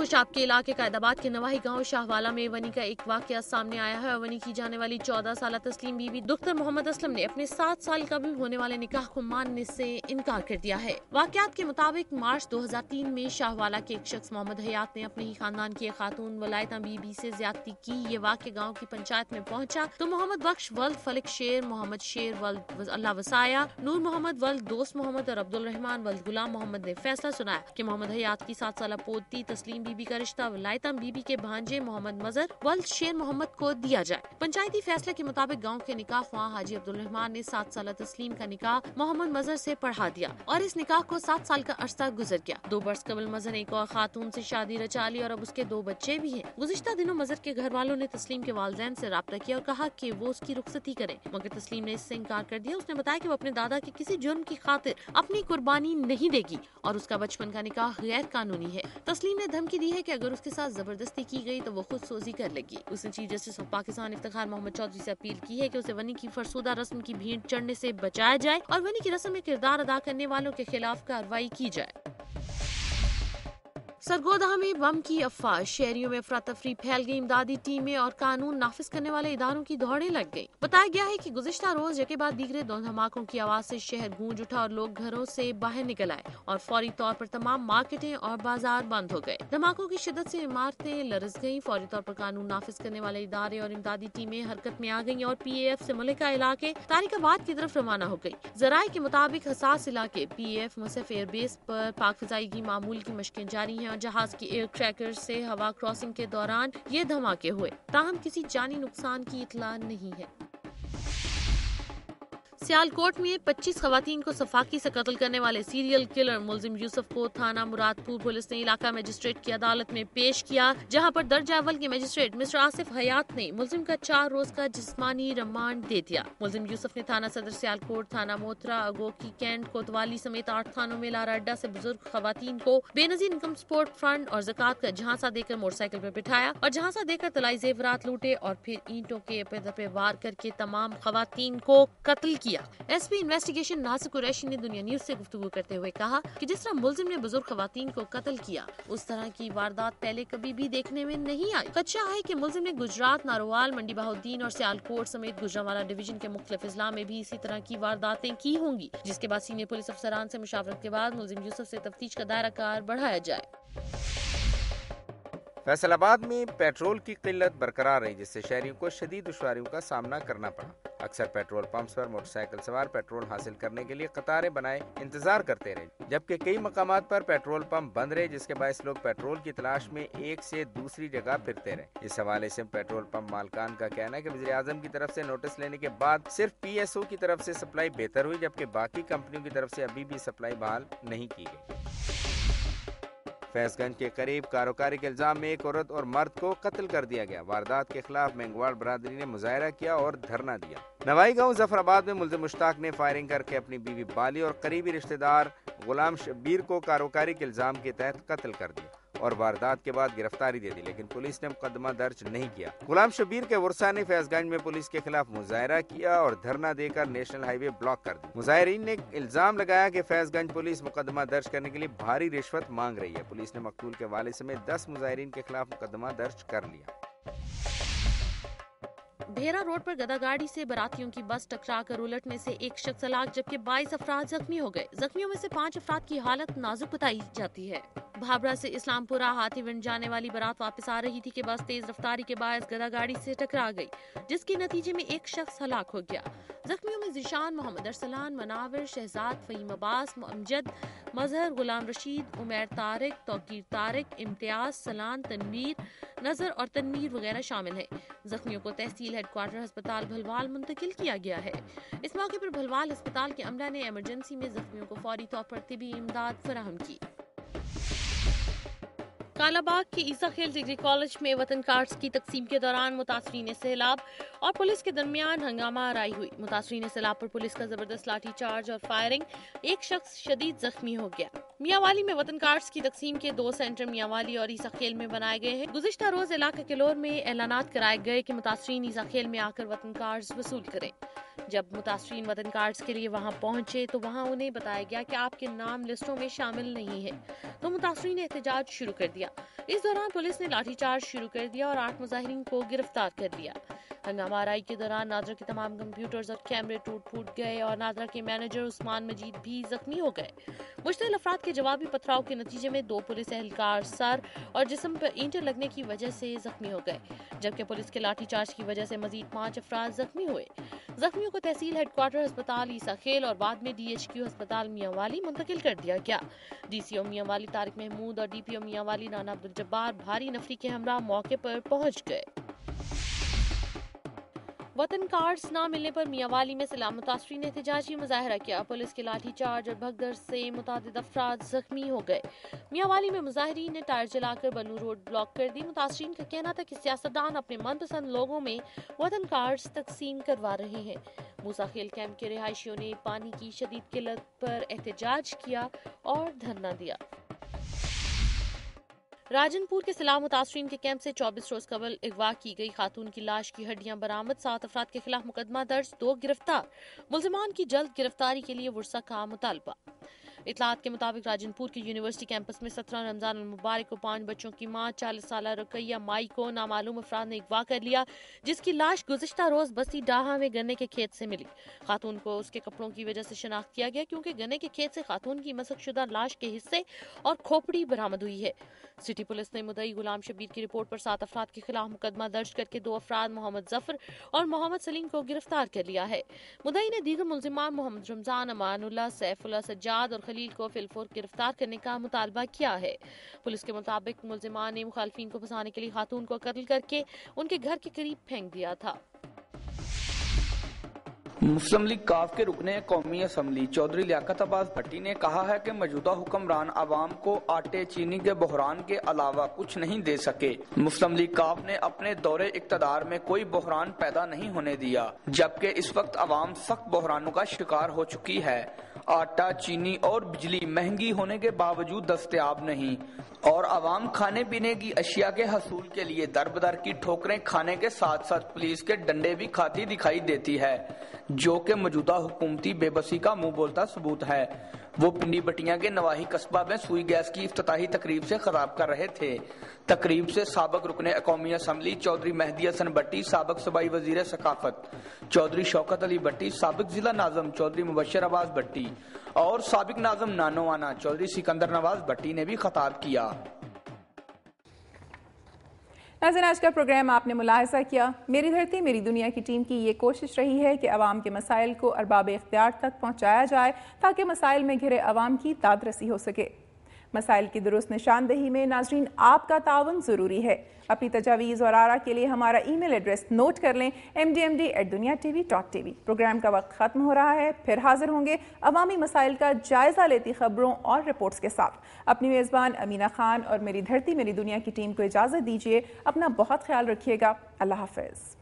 خشاب کے علاقے قائدآباد کے نواحی گاؤں شاہوالا میں ونی کا ایک واقعہ سامنے آیا ہے اور ونی کی جانے والی 14 سالہ تسلیم بی بی دختر محمد اسلم نے اپنے 7 سال قبل ہونے والے نکاح کو ماننے سے انکار کر دیا ہے۔ واقعات کے مطابق مارچ 2003 میں شاہوالا کے ایک شخص محمد حیات نے اپنے ہی خاندان کی ایک خاتون ولایتہ بی بی سے زیادتی کی۔ یہ واقعہ گاؤں کی پنچایت میں پہنچا تو محمد بخش ولد فلک شیر، محمد شیر ولد اللہ وسایا، نور محمد ولد دوست محمد اور عبد الرحمان ولد غلام محمد نے فیصلہ سنایا کہ محمد حیات کی 7 سالہ پوتی تسلیم بی بی کا رشتہ ولایتہ بی بی کے بھانجے محمد مظہر ولد شیر محمد کو دیا جائے۔ پنچایتی فیصلے کے مطابق گاؤں کے نکاح خواہ حاجی عبد الرحمان نے 7 سالہ تسلیم کا نکاح محمد مظہر سے پڑھا دیا اور اس نکاح کو 7 سال کا عرصہ گزر گیا۔ 2 برس قبل مظہر نے ایک اور خاتون سے شادی رچا لی اور اب اس کے 2 بچے بھی ہیں۔ گزشتہ دنوں مظہر کے گھر والوں نے تسلیم کے والدین سے رابطہ کیا اور کہا کہ وہ اس کی رخصتی کریں، مگر تسلیم نے اس سے انکار کر دیا۔ اس نے بتایا کہ وہ اپنے دادا کے کسی جرم کی خاطر اپنی قربانی نہیں دے گی اور اس کا بچپن کا نکاح غیر قانونی ہے۔ تسلیم نے دھمکی دی ہے کہ اگر اس کے ساتھ زبردستی کی گئی تو وہ خود سوزی کر لے گی۔ اس نے chief justice of Pakistan Iftikhar Muhammad Chaudhry سے اپیل کی ہے کہ اسے ونی کی فرسودہ رسم کی بھینٹ چڑھنے سے بچایا جائے اور ونی کی رسم میں کردار ادا کرنے والوں کے خلاف کارروائی کی جائے۔ سرگودہ میں بم کی افواہ، شہریوں میں افراتفری پھیل گئی، امدادی ٹیمیں اور قانون نافذ کرنے والے اداروں کی دوڑیں لگ گئیں۔ بتایا گیا ہے کہ گزشتہ روز یکے بعد دیگرے 2 دھماکوں کی آواز سے شہر گونج اٹھا اور لوگ گھروں سے باہر نکل آئے اور فوری طور پر تمام مارکیٹیں اور بازار بند ہو گئے۔ دھماکوں کی شدت سے عمارتیں لرز گئیں، فوری طور پر قانون نافذ کرنے والے ادارے اور امدادی ٹیمیں حرکت میں آ گئیں اور پی اے ایف سے ملکہ علاقے طارق آباد کی طرف روانہ ہو گئی۔ ذرائع کے مطابق حساس علاقے پی اے ایف مصف ایئر بیس پر پاک فضائی کی معمول کی مشقیں جاری ہیں اور جہاز کی ایئر ٹریکر سے ہوا کراسنگ کے دوران یہ دھماکے ہوئے، تاہم کسی جانی نقصان کی اطلاع نہیں ہے۔ سیالکوٹ میں 25 خواتین کو صفاقی سے قتل کرنے والے سیریل کلر ملزم یوسف کو تھانہ مراد پور پولیس نے علاقہ مجسٹریٹ کی عدالت میں پیش کیا، جہاں پر درجہ اول کے مجسٹریٹ مسٹر آصف حیات نے ملزم کا 4 روز کا جسمانی ریمانڈ دے دیا۔ ملزم یوسف نے تھانہ صدر سیالکوٹ، تھانہ موترا، اگوکی کینٹ، کوتوالی سمیت 8 تھانوں میں لارا اڈا سے بزرگ خواتین کو بے نظیر انکم سپورٹ فنڈ اور زکوٰۃ کا جھانسا دے کر موٹر سائیکل پر بٹھایا اور جھانسا دے کر طلائی زیورات لوٹے اور پھر اینٹوں کے پہ وار کر کے تمام خواتین کو قتل کیا۔ ایس پی انویسٹیگیشن ناصر قریشی نے دنیا نیوز سے گفتگو کرتے ہوئے کہا کہ جس طرح ملزم نے بزرگ خواتین کو قتل کیا، اس طرح کی واردات پہلے کبھی بھی دیکھنے میں نہیں آئی۔ خدشہ ہے کہ ملزم نے گجرات، ناروال، منڈی بہاؤالدین اور سیالکوٹ سمیت گوجرانوالہ ڈویژن کے مختلف اضلاع میں بھی اسی طرح کی وارداتیں کی ہوں گی، جس کے بعد سینئر پولیس افسران سے مشاورت کے بعد ملزم یوسف سے تفتیش کا دائرہ کار بڑھایا جائے۔ فیصل آباد میں پیٹرول کی قلت برقرار رہی، جس سے شہریوں کو شدید دشواریوں کا سامنا کرنا پڑا۔ اکثر پیٹرول پمپس پر موٹر سائیکل سوار پیٹرول حاصل کرنے کے لیے قطاریں بنائے انتظار کرتے رہے، جبکہ کئی مقامات پر پیٹرول پمپ بند رہے، جس کے باعث لوگ پیٹرول کی تلاش میں ایک سے دوسری جگہ پھرتے رہے۔ اس حوالے سے پیٹرول پمپ مالکان کا کہنا ہے کہ وزیر اعظم کی طرف سے نوٹس لینے کے بعد صرف پی ایس او کی طرف سے سپلائی بہتر ہوئی، جبکہ باقی کمپنیوں کی طرف سے ابھی بھی سپلائی بحال نہیں کی گئی۔ فیض گنج کے قریب کاروکاری کے الزام میں ایک عورت اور مرد کو قتل کر دیا گیا۔ واردات کے خلاف مینگواڑ برادری نے مظاہرہ کیا اور دھرنا دیا۔ نوائی گاؤں ظفر آباد میں ملزم مشتاق نے فائرنگ کر کے اپنی بیوی بالی اور قریبی رشتہ دار غلام شبیر کو کاروکاری کے الزام کے تحت قتل کر دیا اور واردات کے بعد گرفتاری دے دی، لیکن پولیس نے مقدمہ درج نہیں کیا۔ غلام شبیر کے ورثاء نے فیض گنج میں پولیس کے خلاف مظاہرہ کیا اور دھرنا دے کر نیشنل ہائی وے بلاک کر دی۔ مظاہرین نے الزام لگایا کہ فیض گنج پولیس مقدمہ درج کرنے کے لیے بھاری رشوت مانگ رہی ہے۔ پولیس نے مقتول کے والد سمیت 10 مظاہرین کے خلاف مقدمہ درج کر لیا۔ بھیرا روڈ پر گدا گاڑی سے براتیوں کی بس ٹکرا کر الٹنے سے ایک شخص ہلاک جبکہ 22 افراد زخمی ہو گئے۔ زخمیوں میں سے 5 افراد کی حالت نازک بتائی جاتی ہے۔ بھابرا سے اسلام پورہ ہاتھی ونڈ جانے والی بارات واپس آ رہی تھی کہ بس تیز رفتاری کے باعث گدا گاڑی سے ٹکرا گئی، جس کے نتیجے میں ایک شخص ہلاک ہو گیا۔ زخمیوں میں ذیشان، محمد ارسلان، مناور، شہزاد، فہیم عباس، امجد، مظہر، غلام رشید، عمیر طارق، توقیر طارق، امتیاز، سلان، تنویر، نظر اور تنویر وغیرہ شامل ہیں۔ زخمیوں کو تحصیل ہیڈ کوارٹر ہسپتال بھلوال منتقل کیا گیا ہے۔ اس موقع پر بھلوال ہسپتال کے عملہ نے ایمرجنسی میں زخمیوں کو فوری طور پر طبی امداد فراہم کی۔ کالا باغ کے عیسیٰ خیل ڈگری کالج میں وطن کارڈز کی تقسیم کے دوران متاثرین سیلاب اور پولیس کے درمیان ہنگامہ آرائی ہوئی۔ متاثرین سیلاب پر پولیس کا زبردست لاٹھی چارج اور فائرنگ، ایک شخص شدید زخمی ہو گیا۔ میاں والی میں وطن کارڈز کی تقسیم کے 2 سینٹر میاں والی اور عیسیٰ خیل میں بنائے گئے ہیں۔ گزشتہ روز علاقہ کلور میں اعلانات کرائے گئے کہ متاثرین عیسیٰ خیل میں آ کر وطن کارڈز وصول کریں۔ جب متاثرین وطن کارڈز کے لیے وہاں پہنچے تو وہاں انہیں بتایا گیا کہ آپ کے نام لسٹوں میں شامل نہیں ہے، تو متاثرین نے احتجاج شروع کر دیا۔ دیا۔ اس دوران پولیس نے لاٹھی چارج شروع کر دیا اور 8 مظاہرین کو گرفتار کر لیا۔ ہنگامہ آرائی کے دوران نادرا کے تمام کمپیوٹرز اور کیمرے ٹوٹ پھوٹ گئے اور نادرا کے مینیجر عثمان مجید بھی زخمی ہو گئے۔ مشتعل افراد کے جوابی پتھراؤ کے نتیجے میں 2 پولیس اہلکار سر اور جسم پر اینٹیں لگنے کی وجہ سے زخمی ہو گئے، جبکہ پولیس کے لاٹھی چارج کی وجہ سے مزید 5 افراد زخمی ہوئے۔ زخمیوں کو تحصیل ہیڈ کوارٹر ہسپتال عیسیٰ خیل اور بعد میں DHQ ہسپتال میاں والی منتقل کر دیا گیا۔ DCO میاں والی طارق محمود اور DPO میاں والی رانا عبدالجبار بھاری نفری کے ہمراہ موقع پر پہنچ گئے۔ وطن کارڈز نہ ملنے پر میاں والی میں سیلاب متاثرین نے احتجاجی مظاہرہ کیا۔ پولیس کے لاٹھی چارج اور بھگدڑ سے متعدد افراد زخمی ہو گئے۔ میاں والی میں مظاہرین نے ٹائر جلا کر بنو روڈ بلاک کر دی۔ متاثرین کا کہنا تھا کہ سیاستدان اپنے من پسند لوگوں میں وطن کارڈز تقسیم کروا رہے ہیں۔ موسیٰ خیل کیمپ کے رہائشیوں نے پانی کی شدید قلت پر احتجاج کیا اور دھرنا دیا۔ راجن پور کے سیلاب متاثرین کے کیمپ سے 24 روز قبل اغوا کی گئی خاتون کی لاش کی ہڈیاں برآمد، 7 افراد کے خلاف مقدمہ درج، 2 گرفتار، ملزمان کی جلد گرفتاری کے لیے ورثہ کا مطالبہ۔ اطلاعات کے مطابق راجن پور کے یونیورسٹی کیمپس میں 17 رمضان المبارک کو 5 بچوں کی ماں 40 سالہ رقیہ مائی کو نامعلوم افراد نے اغوا کر لیا، جس کی لاش گزشتہ روز بستی ڈاہا میں گنے کے کھیت سے ملی۔ خاتون کو اس کے کپڑوں کی وجہ سے شناخت کیا گیا کیونکہ گنے کے کھیت سے خاتون کی مسخ شدہ لاش کے حصے اور کھوپڑی برآمد ہوئی ہے۔ سٹی پولیس نے مدعی غلام شبیر کی رپورٹ پر 7 افراد کے خلاف مقدمہ درج کر کے 2 افراد محمد ظفر اور محمد سلیم کو گرفتار کر لیا ہے۔ مدعی نے دیگر ملزمان محمد رمضان، امان اللہ، سیف اللہ، سجاد اور خلیل کو فی الفور گرفتار کرنے کا مطالبہ کیا ہے۔ پولیس کے مطابق ملزمان نے مخالفین کو پھنسانے کے لیے خاتون کو قتل کر کے ان کے گھر کے قریب پھینک دیا تھا۔ مسلم لیگ کاف کے رکن قومی اسمبلی چودھری لیاقت عباس بھٹی نے کہا ہے کہ موجودہ حکمران عوام کو آٹے چینی کے بحران کے علاوہ کچھ نہیں دے سکے۔ مسلم لیگ کاف نے اپنے دور اقتدار میں کوئی بحران پیدا نہیں ہونے دیا، جبکہ اس وقت عوام سخت بحرانوں کا شکار ہو چکی ہے۔ آٹا، چینی اور بجلی مہنگی ہونے کے باوجود دستیاب نہیں، اور عوام کھانے پینے کی اشیاء کے حصول کے لیے در بدر کی ٹھوکریں کھانے کے ساتھ ساتھ پولیس کے ڈنڈے بھی کھاتی دکھائی دیتی ہے، جو کہ موجودہ حکومتی بے بسی کا منہ بولتا ثبوت ہے۔ وہ پنڈی بٹیاں کے نواحی قصبہ میں سوئی گیس کی افتتاحی تقریب سے خطاب کر رہے تھے۔ تقریب سے سابق رکن قومی اسمبلی چودھری مہدی حسن بٹی، سابق صوبائی وزیر ثقافت چودھری شوکت علی بٹی، سابق ضلع ناظم چودھری مبشر عباس بٹی اور سابق ناظم نانوانا چودھری سکندر نواز بٹی نے بھی خطاب کیا۔ ناظرین، آج کا پروگرام آپ نے ملاحظہ کیا۔ میری دھرتی میری دنیا کی ٹیم کی یہ کوشش رہی ہے کہ عوام کے مسائل کو ارباب اختیار تک پہنچایا جائے تاکہ مسائل میں گھرے عوام کی داد رسی ہو سکے۔ مسائل کی درست نشاندہی میں ناظرین آپ کا تعاون ضروری ہے۔ اپنی تجاویز اور آراء کے لیے ہمارا ای میل ایڈریس نوٹ کر لیں، mdmd@duniatv.tv۔ پروگرام کا وقت ختم ہو رہا ہے، پھر حاضر ہوں گے عوامی مسائل کا جائزہ لیتی خبروں اور رپورٹس کے ساتھ۔ اپنی میزبان امینہ خان اور میری دھرتی میری دنیا کی ٹیم کو اجازت دیجیے۔ اپنا بہت خیال رکھیے گا۔ اللہ حافظ۔